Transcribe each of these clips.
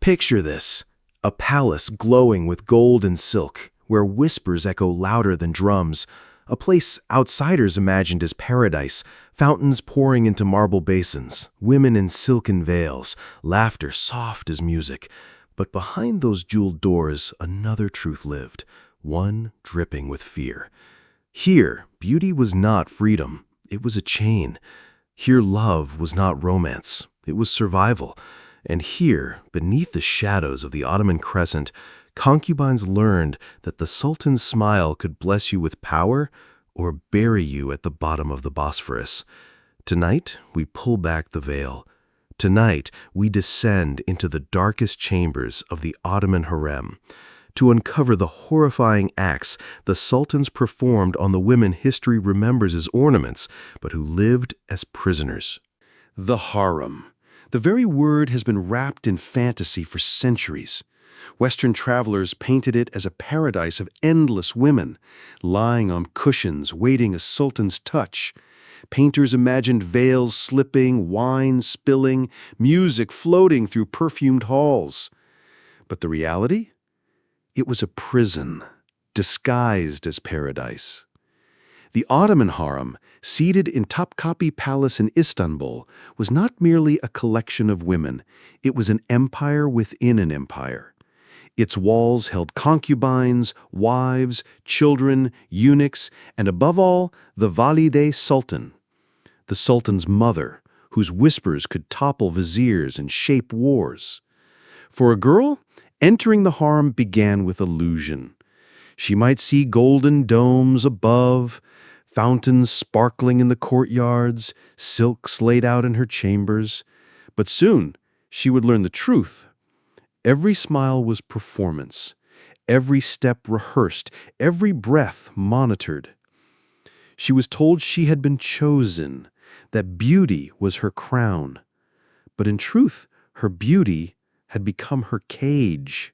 Picture this, a palace glowing with gold and silk, where whispers echo louder than drums, a place outsiders imagined as paradise, fountains pouring into marble basins, women in silken veils, laughter soft as music. But behind those jeweled doors, another truth lived, one dripping with fear. Here, beauty was not freedom, it was a chain. Here, love was not romance, it was survival. And here, beneath the shadows of the Ottoman crescent, concubines learned that the Sultan's smile could bless you with power or bury you at the bottom of the Bosphorus. Tonight, we pull back the veil. Tonight, we descend into the darkest chambers of the Ottoman Harem to uncover the horrifying acts the sultans performed on the women history remembers as ornaments, but who lived as prisoners. The harem. The very word has been wrapped in fantasy for centuries. Western travelers painted it as a paradise of endless women, lying on cushions, waiting a sultan's touch. Painters imagined veils slipping, wine spilling, music floating through perfumed halls. But the reality? It was a prison, disguised as paradise. The Ottoman harem, seated in Topkapi Palace in Istanbul, was not merely a collection of women, it was an empire within an empire. Its walls held concubines, wives, children, eunuchs, and above all, the Valide Sultan, the Sultan's mother, whose whispers could topple viziers and shape wars. For a girl, entering the harem began with illusion. She might see golden domes above, fountains sparkling in the courtyards, silks laid out in her chambers. But soon, she would learn the truth. Every smile was performance, every step rehearsed, every breath monitored. She was told she had been chosen, that beauty was her crown. But in truth, her beauty had become her cage.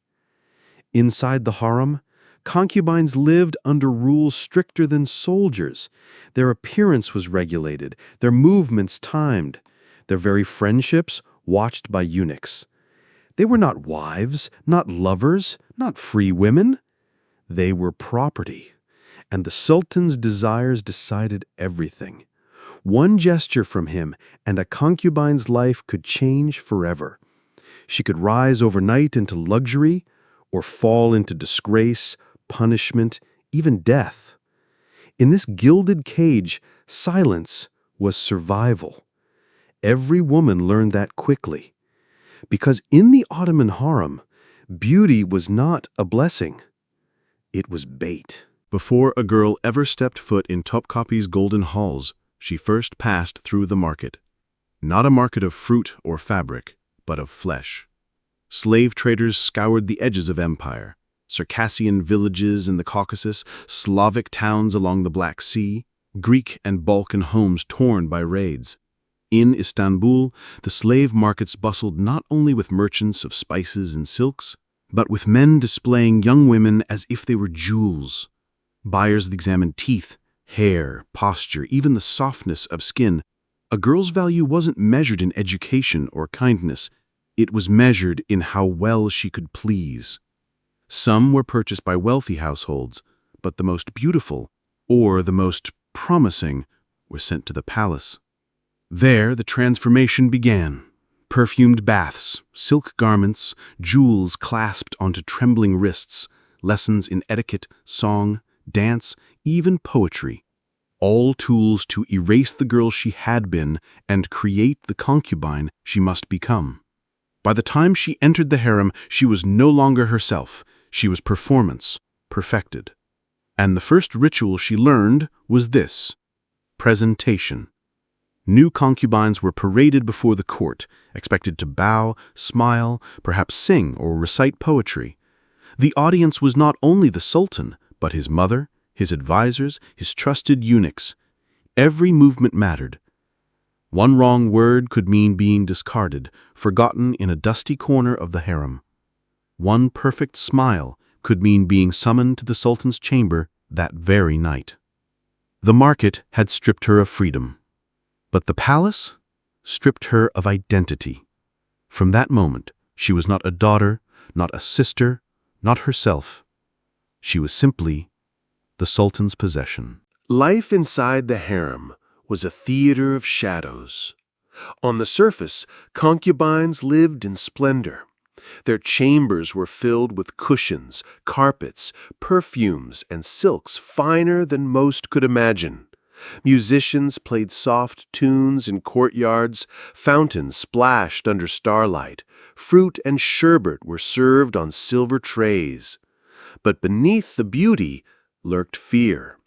Inside the harem, concubines lived under rules stricter than soldiers. Their appearance was regulated, their movements timed, their very friendships watched by eunuchs. They were not wives, not lovers, not free women. They were property, and the Sultan's desires decided everything. One gesture from him, and a concubine's life could change forever. She could rise overnight into luxury, or fall into disgrace, punishment, even death. In this gilded cage, silence was survival. Every woman learned that quickly. Because in the Ottoman harem, beauty was not a blessing. It was bait. Before a girl ever stepped foot in Topkapi's golden halls, she first passed through the market. Not a market of fruit or fabric, but of flesh. Slave traders scoured the edges of empire. Circassian villages in the Caucasus, Slavic towns along the Black Sea, Greek and Balkan homes torn by raids. In Istanbul, the slave markets bustled not only with merchants of spices and silks, but with men displaying young women as if they were jewels. Buyers examined teeth, hair, posture, even the softness of skin. A girl's value wasn't measured in education or kindness. It was measured in how well she could please. Some were purchased by wealthy households, but the most beautiful, or the most promising, were sent to the palace. There the transformation began. Perfumed baths, silk garments, jewels clasped onto trembling wrists, lessons in etiquette, song, dance, even poetry. All tools to erase the girl she had been and create the concubine she must become. By the time she entered the harem, she was no longer herself. She was performance, perfected. And the first ritual she learned was this: presentation. New concubines were paraded before the court, expected to bow, smile, perhaps sing or recite poetry. The audience was not only the Sultan, but his mother, his advisors, his trusted eunuchs. Every movement mattered. One wrong word could mean being discarded, forgotten in a dusty corner of the harem. One perfect smile could mean being summoned to the Sultan's chamber that very night. The market had stripped her of freedom. But the palace stripped her of identity. From that moment, She was not a daughter, not a sister, not herself. She was simply the Sultan's possession. Life inside the harem was a theater of shadows. On the surface, concubines lived in splendor. Their chambers were filled with cushions, carpets, perfumes, and silks finer than most could imagine. Musicians played soft tunes in courtyards, fountains splashed under starlight, fruit and sherbet were served on silver trays. But beneath the beauty lurked fear.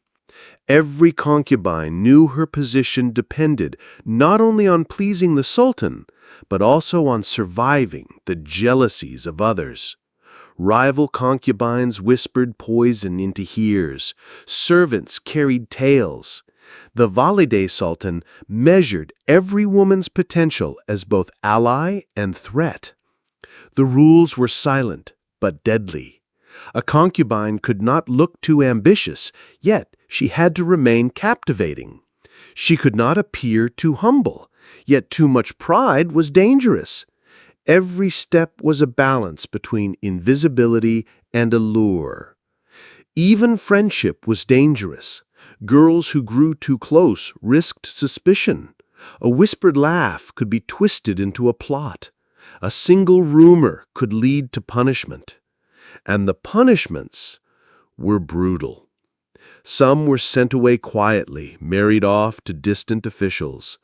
Every concubine knew her position depended not only on pleasing the Sultan, but also on surviving the jealousies of others. Rival concubines whispered poison into ears. Servants carried tales. The Valide Sultan measured every woman's potential as both ally and threat. The rules were silent, but deadly. A concubine could not look too ambitious, yet she had to remain captivating. She could not appear too humble, yet too much pride was dangerous. Every step was a balance between invisibility and allure. Even friendship was dangerous. Girls who grew too close risked suspicion. A whispered laugh could be twisted into a plot. A single rumor could lead to punishment. And the punishments were brutal. Some were sent away quietly, married off to distant officials.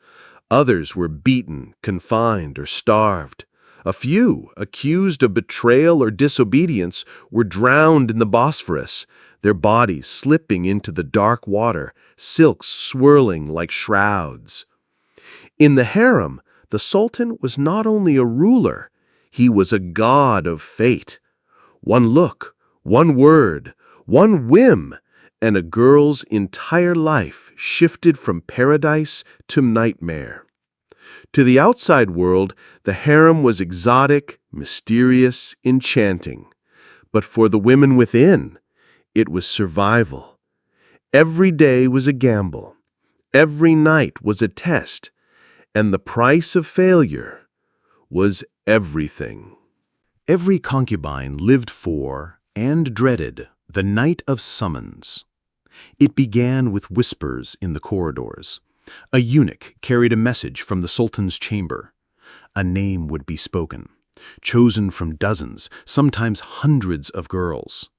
Others were beaten, confined, or starved. A few, accused of betrayal or disobedience, were drowned in the Bosphorus, their bodies slipping into the dark water, silks swirling like shrouds. In the harem, the Sultan was not only a ruler, he was a god of fate. One look, one word, one whim, and a girl's entire life shifted from paradise to nightmare. To the outside world, the harem was exotic, mysterious, enchanting. But for the women within, it was survival. Every day was a gamble. Every night was a test. And the price of failure was everything. Every concubine lived for, and dreaded, the night of summons. It began with whispers in the corridors. A eunuch carried a message from the Sultan's chamber. A name would be spoken, chosen from dozens, sometimes hundreds of girls.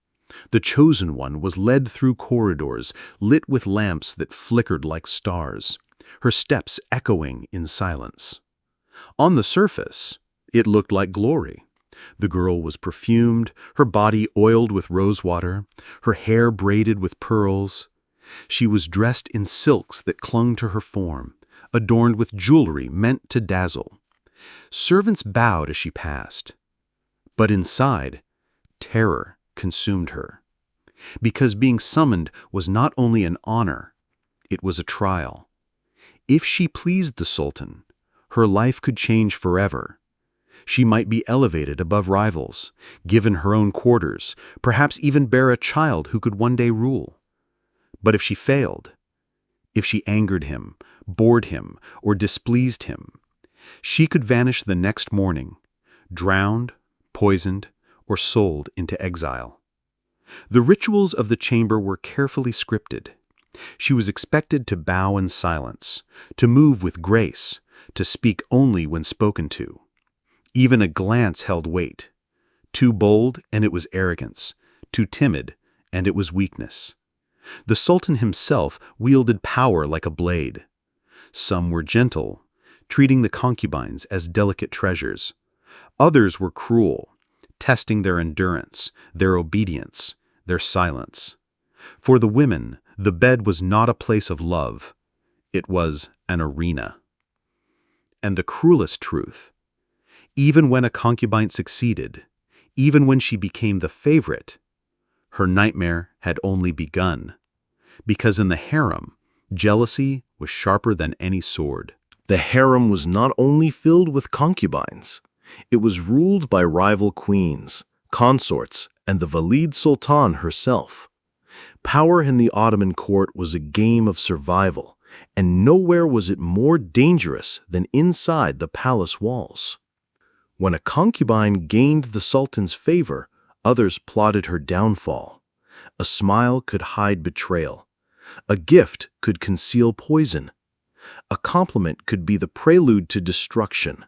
The chosen one was led through corridors lit with lamps that flickered like stars, her steps echoing in silence. On the surface, it looked like glory. The girl was perfumed, her body oiled with rosewater, her hair braided with pearls. She was dressed in silks that clung to her form, adorned with jewelry meant to dazzle. Servants bowed as she passed. But inside, terror consumed her. Because being summoned was not only an honor, it was a trial. If she pleased the Sultan, her life could change forever. She might be elevated above rivals, given her own quarters, perhaps even bear a child who could one day rule. But if she failed, if she angered him, bored him, or displeased him, she could vanish the next morning, drowned, poisoned, or sold into exile. The rituals of the chamber were carefully scripted. She was expected to bow in silence, to move with grace, to speak only when spoken to. Even a glance held weight. Too bold, and it was arrogance. Too timid, and it was weakness. The Sultan himself wielded power like a blade. Some were gentle, treating the concubines as delicate treasures. Others were cruel, testing their endurance, their obedience, their silence. For the women, the bed was not a place of love. It was an arena. And the cruelest truth, even when a concubine succeeded, even when she became the favorite, her nightmare had only begun. Because in the harem, jealousy was sharper than any sword. The harem was not only filled with concubines. It was ruled by rival queens, consorts, and the Valide Sultan herself. Power in the Ottoman court was a game of survival, and nowhere was it more dangerous than inside the palace walls. When a concubine gained the sultan's favor, others plotted her downfall. A smile could hide betrayal. A gift could conceal poison. A compliment could be the prelude to destruction.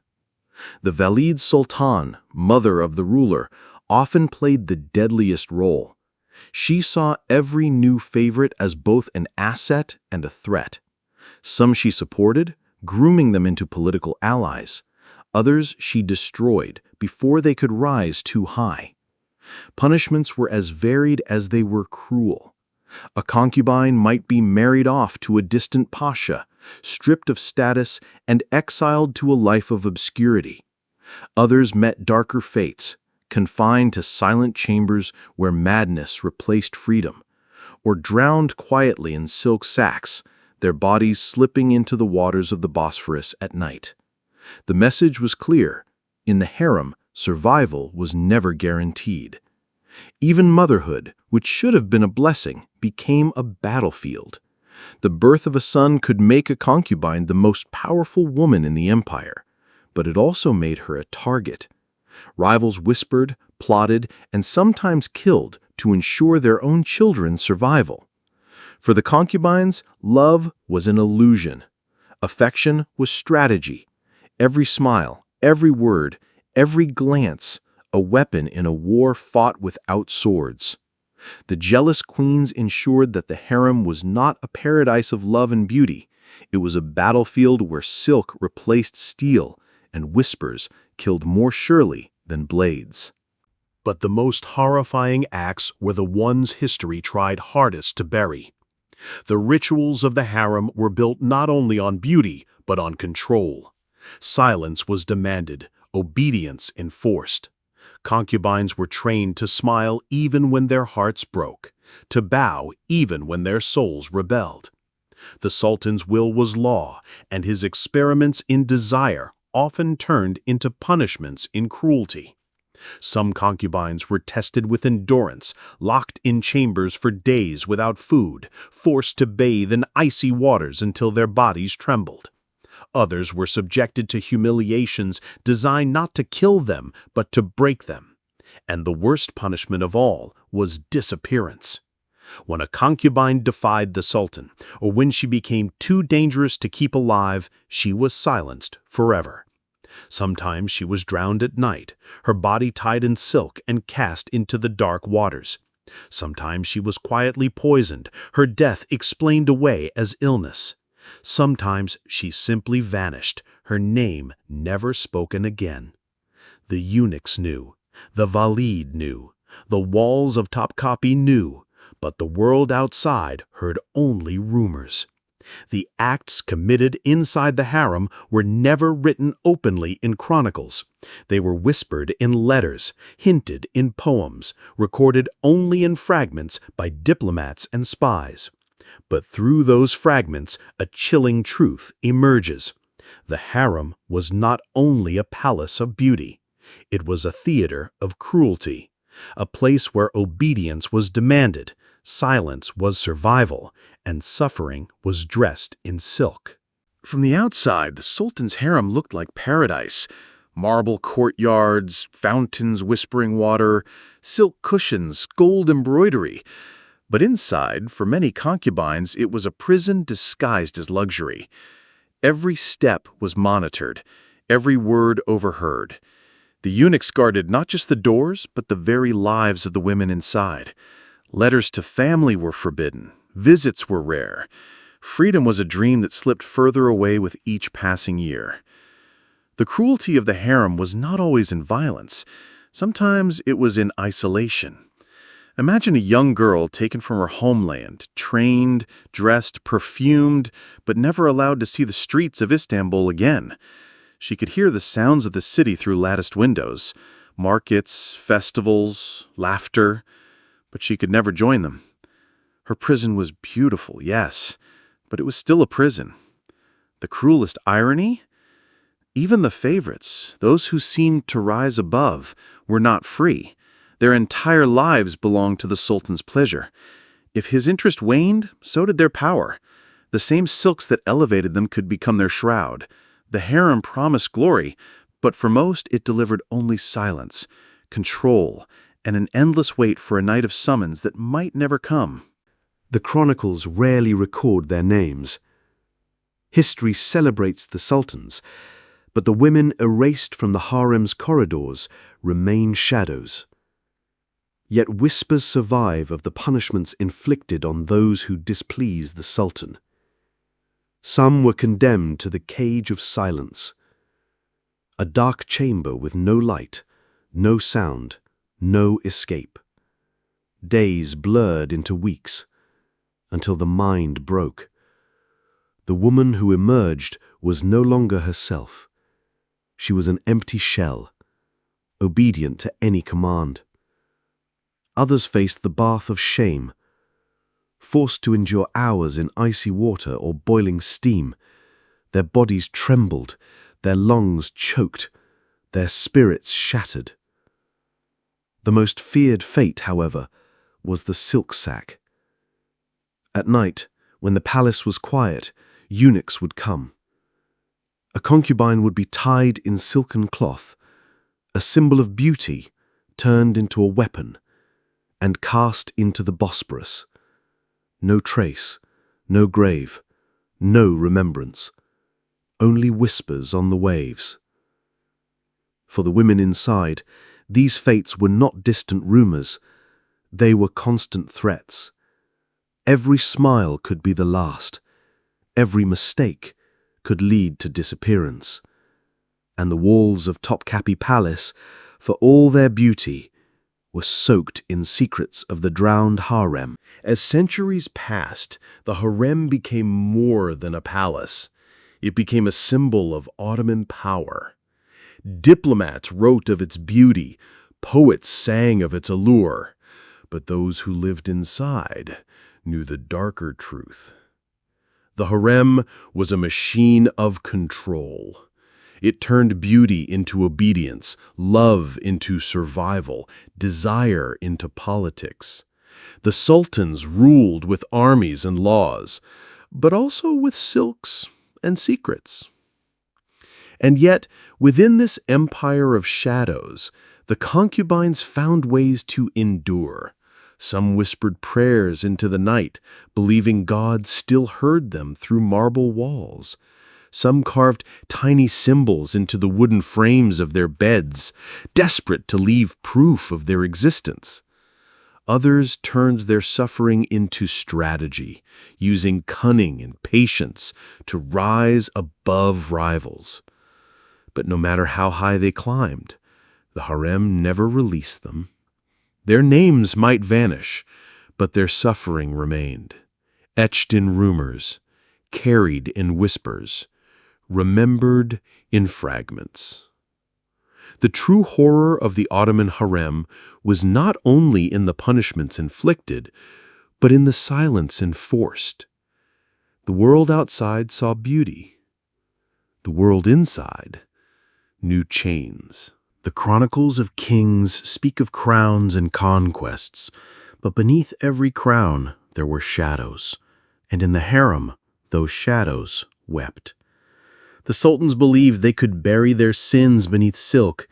The Valid Sultan, mother of the ruler, often played the deadliest role. She saw every new favorite as both an asset and a threat. Some she supported, grooming them into political allies. Others she destroyed before they could rise too high. Punishments were as varied as they were cruel. A concubine might be married off to a distant pasha, stripped of status and exiled to a life of obscurity. Others met darker fates, confined to silent chambers where madness replaced freedom, or drowned quietly in silk sacks, their bodies slipping into the waters of the Bosphorus at night. The message was clear: in the harem, survival was never guaranteed. Even motherhood, which should have been a blessing, became a battlefield. The birth of a son could make a concubine the most powerful woman in the empire, but it also made her a target. Rivals whispered, plotted, and sometimes killed to ensure their own children's survival. For the concubines, love was an illusion. Affection was strategy. Every smile, every word, every glance, a weapon in a war fought without swords. The jealous queens ensured that the harem was not a paradise of love and beauty. It was a battlefield where silk replaced steel and whispers killed more surely than blades. But the most horrifying acts were the ones history tried hardest to bury. The rituals of the harem were built not only on beauty, but on control. Silence was demanded, obedience enforced. Concubines were trained to smile even when their hearts broke, to bow even when their souls rebelled. The Sultan's will was law, and his experiments in desire often turned into punishments in cruelty. Some concubines were tested with endurance, locked in chambers for days without food, forced to bathe in icy waters until their bodies trembled. Others were subjected to humiliations designed not to kill them, but to break them. And the worst punishment of all was disappearance. When a concubine defied the Sultan, or when she became too dangerous to keep alive, she was silenced forever. Sometimes she was drowned at night, her body tied in silk and cast into the dark waters. Sometimes she was quietly poisoned, her death explained away as illness. Sometimes she simply vanished, her name never spoken again. The eunuchs knew, the Valid knew, the walls of Topkapi knew, but the world outside heard only rumors. The acts committed inside the harem were never written openly in chronicles. They were whispered in letters, hinted in poems, recorded only in fragments by diplomats and spies. But through those fragments, a chilling truth emerges. The harem was not only a palace of beauty. It was a theater of cruelty, a place where obedience was demanded, silence was survival, and suffering was dressed in silk. From the outside, the Sultan's harem looked like paradise. Marble courtyards, fountains whispering water, silk cushions, gold embroidery. But inside, for many concubines, it was a prison disguised as luxury. Every step was monitored, every word overheard. The eunuchs guarded not just the doors, but the very lives of the women inside. Letters to family were forbidden. Visits were rare. Freedom was a dream that slipped further away with each passing year. The cruelty of the harem was not always in violence. Sometimes it was in isolation. Imagine a young girl taken from her homeland, trained, dressed, perfumed, but never allowed to see the streets of Istanbul again. She could hear the sounds of the city through latticed windows, markets, festivals, laughter, but she could never join them. Her prison was beautiful, yes, but it was still a prison. The cruelest irony? Even the favorites, those who seemed to rise above, were not free. Their entire lives belonged to the Sultan's pleasure. If his interest waned, so did their power. The same silks that elevated them could become their shroud. The harem promised glory, But for most, it delivered only silence, control, and an endless wait for a night of summons that might never come. The chronicles rarely record their names. History celebrates the sultans, but the women erased from the harem's corridors remain shadows. Yet whispers survive of the punishments inflicted on those who displease the sultan. Some were condemned to the cage of silence, a dark chamber with no light, no sound, no escape. Days blurred into weeks, until the mind broke. The woman who emerged was no longer herself. She was an empty shell, obedient to any command. Others faced the bath of shame, forced to endure hours in icy water or boiling steam. Their bodies trembled, their lungs choked, their spirits shattered. The most feared fate, however, was the silk sack. At night, when the palace was quiet, eunuchs would come. A concubine would be tied in silken cloth, a symbol of beauty turned into a weapon, and cast into the Bosporus. No trace, no grave, no remembrance, only whispers on the waves. For the women inside, these fates were not distant rumors, they were constant threats. Every smile could be the last, every mistake could lead to disappearance. And the walls of Topkapi Palace, for all their beauty, were soaked in secrets of the drowned harem. As centuries passed, the harem became more than a palace. It became a symbol of Ottoman power. Diplomats wrote of its beauty, poets sang of its allure, but those who lived inside knew the darker truth. The harem was a machine of control. It turned beauty into obedience, love into survival, desire into politics. The sultans ruled with armies and laws, but also with silks and secrets. And yet, within this empire of shadows, the concubines found ways to endure. Some whispered prayers into the night, believing God still heard them through marble walls. Some carved tiny symbols into the wooden frames of their beds, desperate to leave proof of their existence. Others turned their suffering into strategy, using cunning and patience to rise above rivals. But no matter how high they climbed, the harem never released them. Their names might vanish, but their suffering remained, etched in rumors, carried in whispers, remembered in fragments. The true horror of the Ottoman harem was not only in the punishments inflicted, but in the silence enforced. The world outside saw beauty. The world inside knew chains. The chronicles of kings speak of crowns and conquests, but beneath every crown there were shadows, and in the harem those shadows wept. The sultans believed they could bury their sins beneath silk,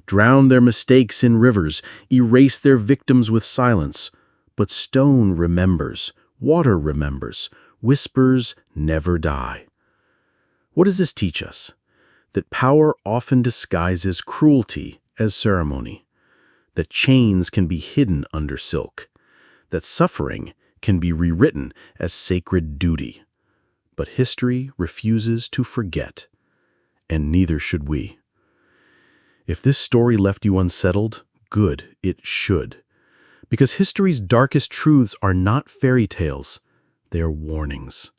drown their mistakes in rivers, erase their victims with silence. But stone remembers, water remembers, whispers never die. What does this teach us? That power often disguises cruelty as ceremony, that chains can be hidden under silk, that suffering can be rewritten as sacred duty. But history refuses to forget, and neither should we. If this story left you unsettled, good, it should. Because history's darkest truths are not fairy tales, they are warnings.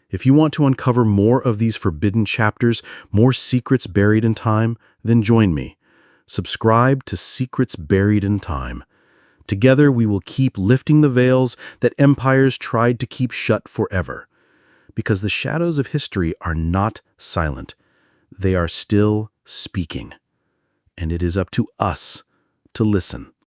If you want to uncover more of these forbidden chapters, more secrets buried in time, then join me. Subscribe to Secrets Buried in Time. Together we will keep lifting the veils that empires tried to keep shut forever. Because the shadows of history are not silent. They are still speaking. And it is up to us to listen.